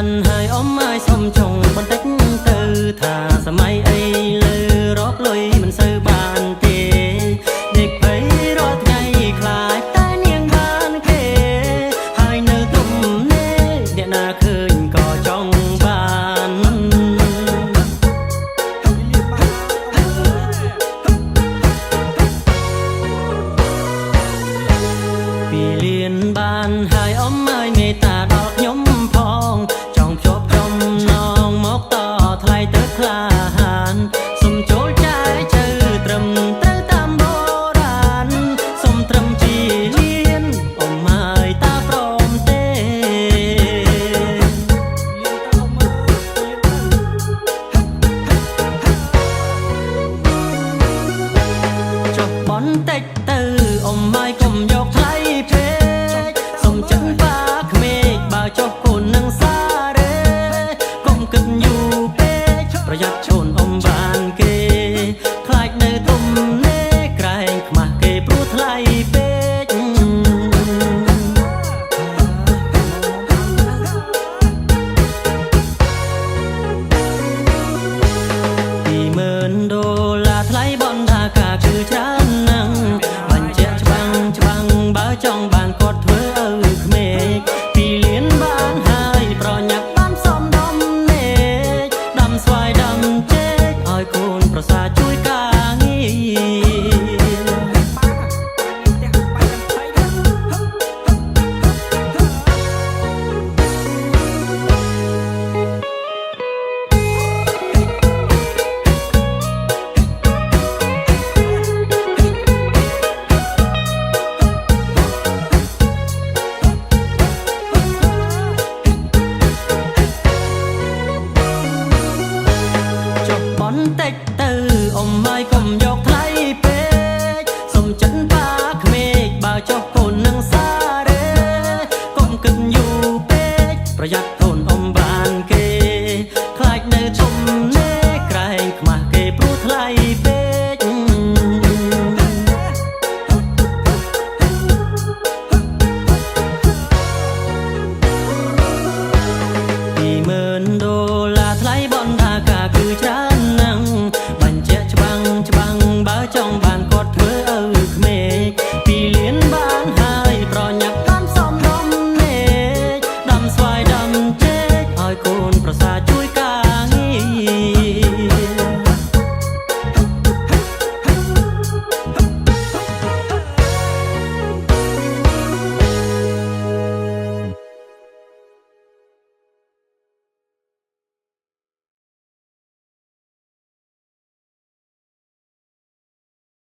នហើយអ៊ំអើយសុំចុងបន្តិចទៅថាសម័យអីលើរកលុយមិនសូវបានទេដេកភ័យរាល់ថ្ងៃខ្លាចតែនាងបានគេហើយនៅទុំនេះអ្នកណាឃើញក៏ចង់បានពីលៀនបានហើយអ៊ំអើយមេត្តាដល់ខ្ញុំផងចង់ភ្ជាប់ចំណងមកតថ្លៃទៅក្លាហានសុំចូលចាយជើត្រឹមត្រូវតាមបុរាណសុំត្រឹមជាលៀនអ៊ំអើយតាព្រមទេចុះបន្តិចទៅអ៊ំអើយកុំយកថ្លៃពេកសុំចិនបាក្មេកបើចុះកូននឹងសារេកុំគិតយូរពេកប្រយ័ត្នជូនអ៊ំបានគេខ្លាចនៅទុំនេះក្រែងខ្មាស់គេព្រោះថ្លៃពេក$20000ថ្លៃបណ្ដាការគឺច្រើនណាស់បញ្ជាក់ច្បាំងបើចង់បានគាត់ធ្វើឲ្យក្មេកពីលៀនបានហើយប្រញាប់បានសំដំណេកដាំស្វាយដាំចេកឲ្យកូនប្រសាជួយការបន្តិចទៅអ៊ំអើយកុំយកថ្លៃពេកសុំចិនបាក្មេកបើចុះកូននឹងសារេកុំគិតយូរពេកប្រយ័ត្នកូនអ៊ំបានគេខ្លាចនៅទុំនេះក្រែងខ្មាស់គេព្រោះថ្លៃពេក$20000ថ្លៃបណ្ដាការគឺច្រើនណាស់បញ្ជាក់ច្បាំងបើចង់